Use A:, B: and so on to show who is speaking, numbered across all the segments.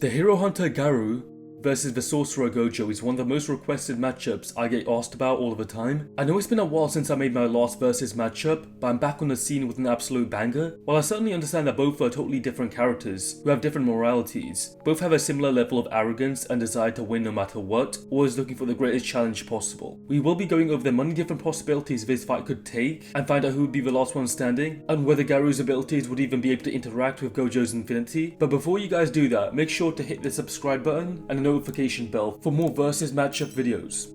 A: The hero hunter Garou versus the sorcerer Gojo is one of the most requested matchups I get asked about all of the time. I know it's been a while since I made my last versus matchup, but I'm back on the scene with an absolute banger. While I certainly understand that both are totally different characters who have different moralities, both have a similar level of arrogance and desire to win no matter what, always looking for the greatest challenge possible. We will be going over the many different possibilities this fight could take, and find out who would be the last one standing, and whether Garou's abilities would even be able to interact with Gojo's infinity. But before you guys do that, make sure to hit the subscribe button and the notification bell for more versus matchup videos.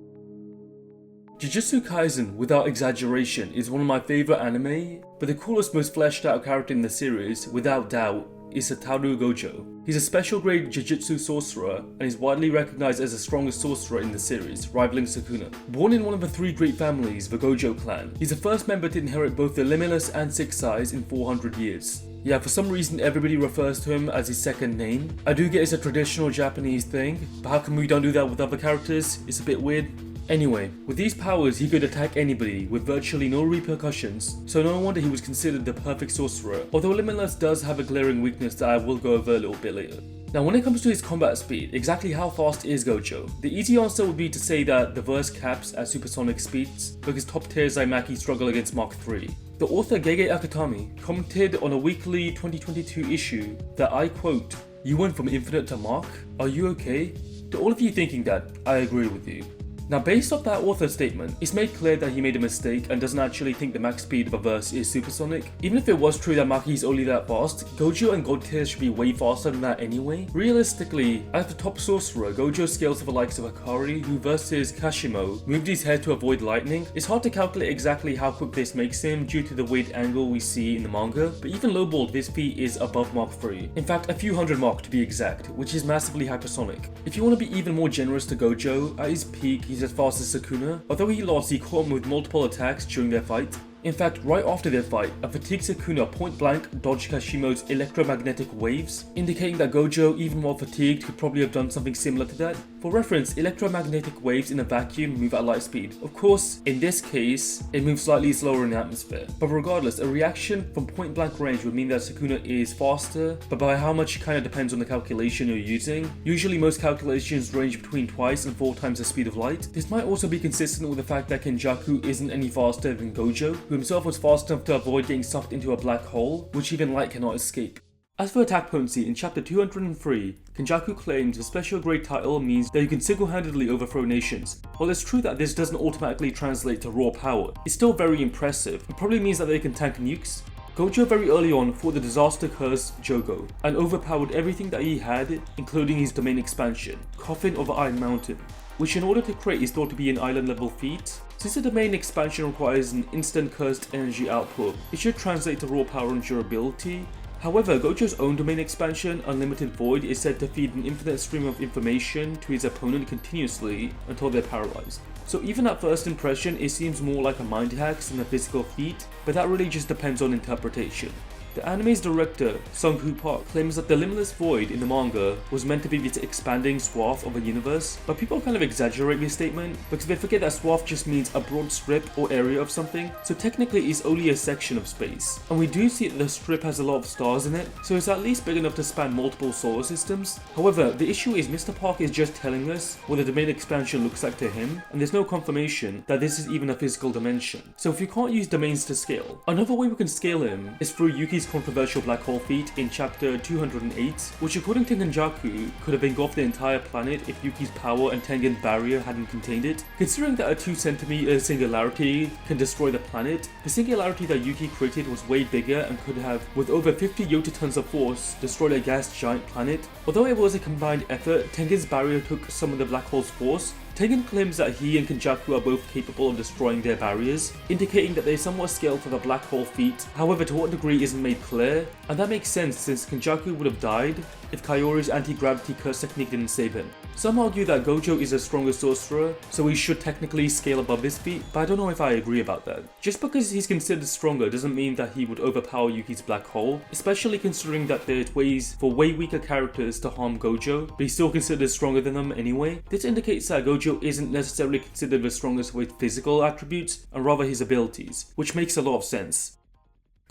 A: Jujutsu Kaisen, without exaggeration, is one of my favourite anime, but the coolest, most fleshed out character in the series, without doubt, is Satoru Gojo. He's a special grade Jujutsu sorcerer and is widely recognized as the strongest sorcerer in the series, rivaling Sukuna. Born in one of the three great families, the Gojo clan, he's the first member to inherit both the Limitless and Six Eyes in 400 years. Yeah, for some reason everybody refers to him as his second name. I do get it's a traditional Japanese thing, but how come we don't do that with other characters? It's a bit weird. Anyway, with these powers he could attack anybody with virtually no repercussions, so no wonder he was considered the perfect sorcerer, although Limitless does have a glaring weakness that I will go over a little bit later. Now when it comes to his combat speed, exactly how fast is Gojo? The easy answer would be to say that the verse caps at supersonic speeds, because top tier Zaimaki struggle against Mach 3. The author Gege Akutami commented on a weekly 2022 issue that, I quote, "You went from infinite to Mach? Are you okay?" To all of you thinking that, I agree with you. Now based off that author's statement, it's made clear that he made a mistake and doesn't actually think the max speed of a verse is supersonic. Even if it was true that Maki is only that fast, Gojo and God tier should be way faster than that anyway. Realistically, as the top sorcerer, Gojo scales to the likes of Akari, who versus Kashimo moved his head to avoid lightning. It's hard to calculate exactly how quick this makes him due to the weird angle we see in the manga, but even lowballed, this feat is above Mach 3. In fact, a few hundred Mach to be exact, which is massively hypersonic. If you want to be even more generous to Gojo, at his peak he's as fast as Sukuna. Although he lost, he caught him with multiple attacks during their fight. In fact, right after their fight, a fatigued Sukuna point blank dodged Kashimo's electromagnetic waves, indicating that Gojo, even while fatigued, could probably have done something similar to that. For reference, electromagnetic waves in a vacuum move at light speed. Of course, in this case, it moves slightly slower in the atmosphere. But regardless, a reaction from point blank range would mean that Sukuna is faster, but by how much kind of depends on the calculation you're using. Usually most calculations range between twice and 4 times the speed of light. This might also be consistent with the fact that Kenjaku isn't any faster than Gojo, who himself was fast enough to avoid getting sucked into a black hole, which even light cannot escape. As for attack potency, in chapter 203, Kenjaku claims the special grade title means that you can single-handedly overthrow nations. While it's true that this doesn't automatically translate to raw power, it's still very impressive and probably means that they can tank nukes. Gojo very early on fought the disaster-cursed Jogo and overpowered everything that he had, including his domain expansion, Coffin of Iron Mountain, which in order to create is thought to be an island level feat. Since the domain expansion requires an instant cursed energy output, it should translate to raw power and durability. However, Gojo's own domain expansion, Unlimited Void, is said to feed an infinite stream of information to his opponent continuously until they're paralyzed. So even at first impression, it seems more like a mind hack than a physical feat, but that really just depends on interpretation. The anime's director, Sung-Hoo Park, claims that the Limitless Void in the manga was meant to be this expanding swath of a universe, but people kind of exaggerate this statement because they forget that swath just means a broad strip or area of something, so technically it's only a section of space. And we do see that the strip has a lot of stars in it, so it's at least big enough to span multiple solar systems. However, the issue is Mr. Park is just telling us what the domain expansion looks like to him, and there's no confirmation that this is even a physical dimension. So if you can't use domains to scale, another way we can scale him is through Yuki's controversial black hole feat in chapter 208, which according to Kenjaku could have engulfed the entire planet if Yuki's power and Tengen's barrier hadn't contained it. Considering that a 2 centimeter singularity can destroy the planet, the singularity that Yuki created was way bigger and could have, with over 50 yotatons of force, destroyed a gas giant planet. Although it was a combined effort, Tengen's barrier took some of the black hole's force. Tengen claims that he and Kenjaku are both capable of destroying their barriers, indicating that they somewhat scale for the black hole feat. However, to what degree isn't made clear, and that makes sense since Kenjaku would have died if Kaori's anti-gravity curse technique didn't save him. Some argue that Gojo is a stronger sorcerer, so he should technically scale above this feat, but I don't know if I agree about that. Just because he's considered stronger doesn't mean that he would overpower Yuki's black hole, especially considering that there's ways for way weaker characters to harm Gojo, but he's still considered stronger than them anyway. This indicates that Gojo isn't necessarily considered the strongest with physical attributes, and rather his abilities, which makes a lot of sense.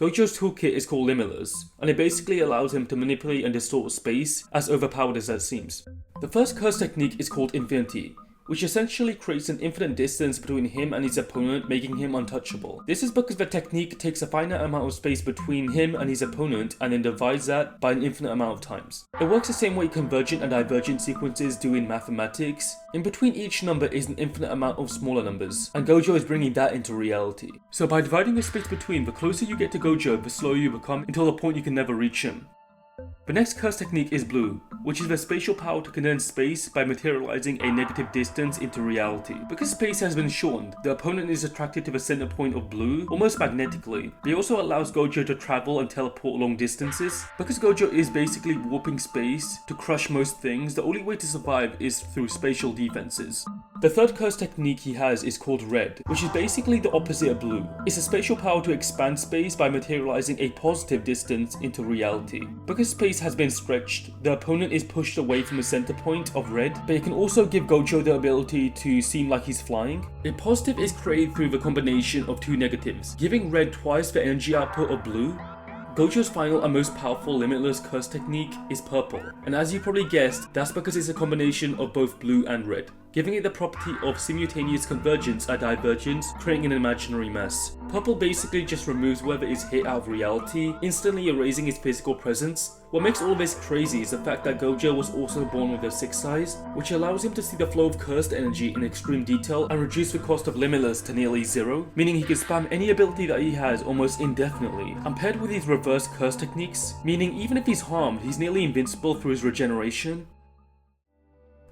A: Gojo's toolkit is called Limitless, and it basically allows him to manipulate and distort space, as overpowered as that seems. The first curse technique is called Infinity, which essentially creates an infinite distance between him and his opponent, making him untouchable. This is because the technique takes a finite amount of space between him and his opponent and then divides that by an infinite amount of times. It works the same way convergent and divergent sequences do in mathematics. In between each number is an infinite amount of smaller numbers, and Gojo is bringing that into reality. So by dividing the space between, the closer you get to Gojo, the slower you become until the point you can never reach him. The next curse technique is Blue, which is the spatial power to condense space by materializing a negative distance into reality. Because space has been shortened, the opponent is attracted to the center point of Blue almost magnetically. It also allows Gojo to travel and teleport long distances. Because Gojo is basically warping space to crush most things, the only way to survive is through spatial defenses. The third curse technique he has is called Red, which is basically the opposite of Blue. It's a spatial power to expand space by materializing a positive distance into reality. Because space has been stretched, the opponent is pushed away from the center point of Red, but it can also give Gojo the ability to seem like he's flying. A positive is created through the combination of two negatives, giving Red twice the energy output of Blue. Gojo's final and most powerful limitless curse technique is Purple, and as you probably guessed, that's because it's a combination of both Blue and Red, giving it the property of simultaneous convergence and divergence, creating an imaginary mess. Purple basically just removes whoever is hit out of reality, instantly erasing its physical presence. What makes all of this crazy is the fact that Gojo was also born with a 6th size, which allows him to see the flow of cursed energy in extreme detail and reduce the cost of Limitless to nearly 0, meaning he can spam any ability that he has almost indefinitely. And paired with his reverse curse techniques, meaning even if he's harmed, he's nearly invincible through his regeneration.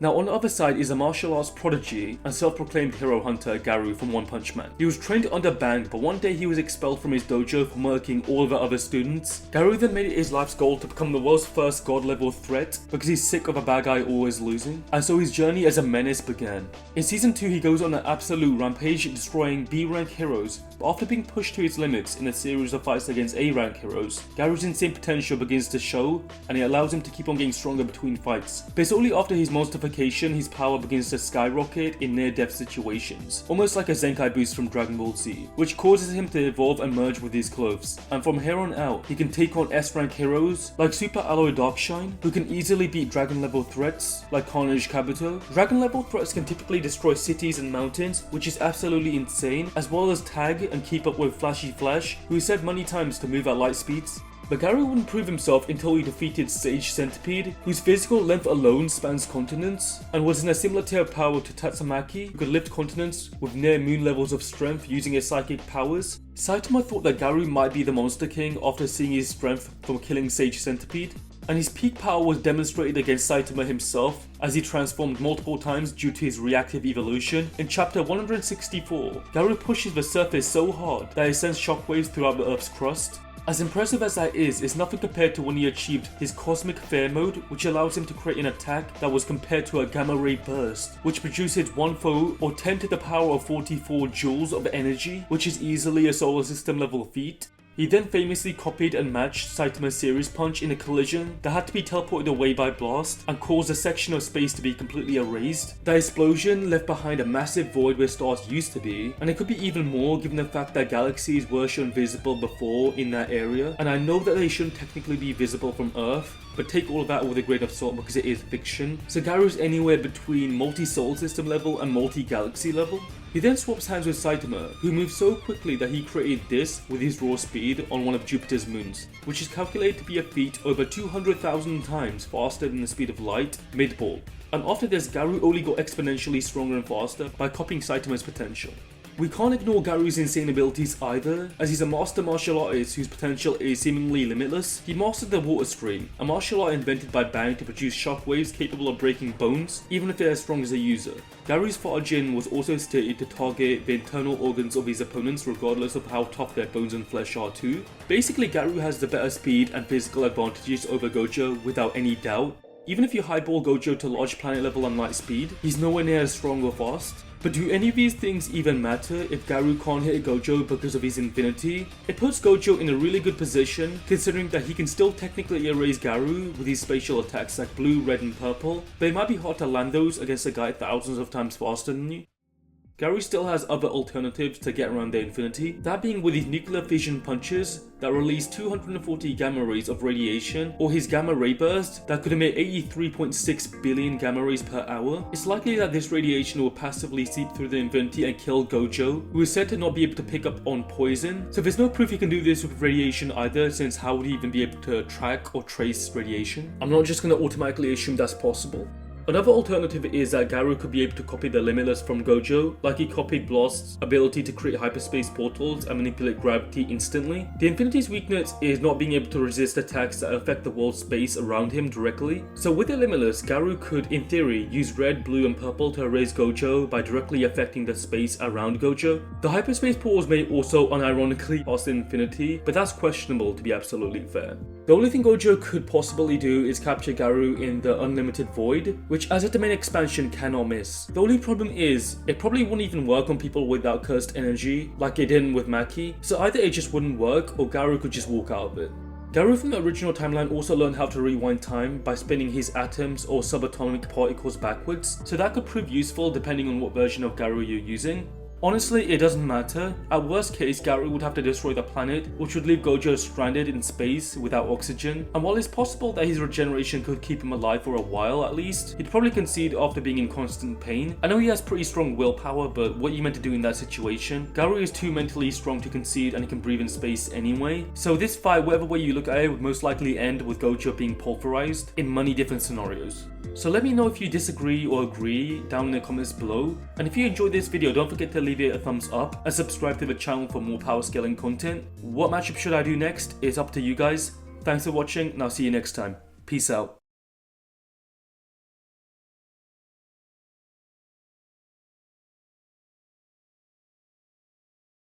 A: Now on the other side is a martial arts prodigy and self-proclaimed hero hunter Garou from One Punch Man. He was trained under Bang, but one day he was expelled from his dojo for murking all the other students. Garou then made it his life's goal to become the world's first god level threat because he's sick of a bad guy always losing. And so his journey as a menace began. In season 2 he goes on an absolute rampage, destroying B rank heroes, but after being pushed to his limits in a series of fights against A rank heroes, Garou's insane potential begins to show and it allows him to keep on getting stronger between fights. But it's only after his monster his power begins to skyrocket in near-death situations, almost like a Zenkai boost from Dragon Ball Z, which causes him to evolve and merge with his clothes. And from here on out, he can take on S-rank heroes like Super Alloy Darkshine, who can easily beat dragon level threats like Carnage Kabuto. Dragon level threats can typically destroy cities and mountains, which is absolutely insane, as well as tag and keep up with Flashy Flash, who is said many times to move at light speeds. But Garou wouldn't prove himself until he defeated Sage Centipede, whose physical length alone spans continents, and was in a similar tier of power to Tatsumaki, who could lift continents with near moon levels of strength using his psychic powers. Saitama thought that Garou might be the Monster King after seeing his strength from killing Sage Centipede, and his peak power was demonstrated against Saitama himself as he transformed multiple times due to his reactive evolution. In chapter 164, Garou pushes the surface so hard that it sends shockwaves throughout the Earth's crust. As impressive as that is, it's nothing compared to when he achieved his Cosmic Fair mode, which allows him to create an attack that was compared to a Gamma Ray Burst, which produces 1 foe or 10 to the power of 44 joules of energy, which is easily a solar system level feat. He then famously copied and matched Saitama's Series Punch in a collision that had to be teleported away by blast and caused a section of space to be completely erased. The explosion left behind a massive void where stars used to be, and it could be even more given the fact that galaxies were shown visible before in that area, and I know that they shouldn't technically be visible from Earth, but take all of that with a grain of salt because it is fiction. So Garou's anywhere between multi-solar system level and multi-galaxy level. He then swaps hands with Saitama, who moves so quickly that he created this with his raw speed on one of Jupiter's moons, which is calculated to be a feat over 200,000 times faster than the speed of light, mid-ball. And after this, Garou only got exponentially stronger and faster by copying Saitama's potential. We can't ignore Garou's insane abilities either, as he's a master martial artist whose potential is seemingly limitless. He mastered the Water Stream, a martial art invented by Bang to produce shockwaves capable of breaking bones, even if they're as strong as a user. Garou's Farjin was also stated to target the internal organs of his opponents regardless of how tough their bones and flesh are too. Basically, Garou has the better speed and physical advantages over Gojo without any doubt. Even if you highball Gojo to large planet level and light speed, he's nowhere near as strong or fast. But do any of these things even matter if Garou can't hit Gojo because of his infinity? It puts Gojo in a really good position, considering that he can still technically erase Garou with his spatial attacks like blue, red and purple, but it might be hard to land those against a guy thousands of times faster than you. Garou still has other alternatives to get around their infinity, that being with his nuclear fission punches that release 240 gamma rays of radiation, or his gamma ray burst that could emit 83.6 billion gamma rays per hour. It's likely that this radiation will passively seep through the infinity and kill Gojo, who is said to not be able to pick up on poison. So there's no proof he can do this with radiation either, since how would he even be able to track or trace radiation? I'm not just going to automatically assume that's possible. Another alternative is that Garou could be able to copy the Limitless from Gojo, like he copied Blast's ability to create hyperspace portals and manipulate gravity instantly. The Infinity's weakness is not being able to resist attacks that affect the world's space around him directly. So with the Limitless, Garou could, in theory, use red, blue and purple to erase Gojo by directly affecting the space around Gojo. The hyperspace portals may also unironically pass the Infinity, but that's questionable to be absolutely fair. The only thing Gojo could possibly do is capture Garou in the Unlimited Void, which as a domain expansion cannot miss. The only problem is, it probably wouldn't even work on people without cursed energy, like it didn't with Maki, so either it just wouldn't work, or Garou could just walk out of it. Garou from the original timeline also learned how to rewind time by spinning his atoms or subatomic particles backwards, so that could prove useful depending on what version of Garou you're using. Honestly, it doesn't matter. At worst case, Garou would have to destroy the planet, which would leave Gojo stranded in space without oxygen. And while it's possible that his regeneration could keep him alive for a while at least, he'd probably concede after being in constant pain. I know he has pretty strong willpower, but what are you meant to do in that situation? Garou is too mentally strong to concede and he can breathe in space anyway. So this fight, whatever way you look at it, would most likely end with Gojo being pulverized in many different scenarios. So let me know if you disagree or agree down in the comments below. And if you enjoyed this video, don't forget to leave it a thumbs up and subscribe to the channel for more power scaling content. What matchup should I do next is up to you guys. Thanks for watching and I'll see you next time. Peace out.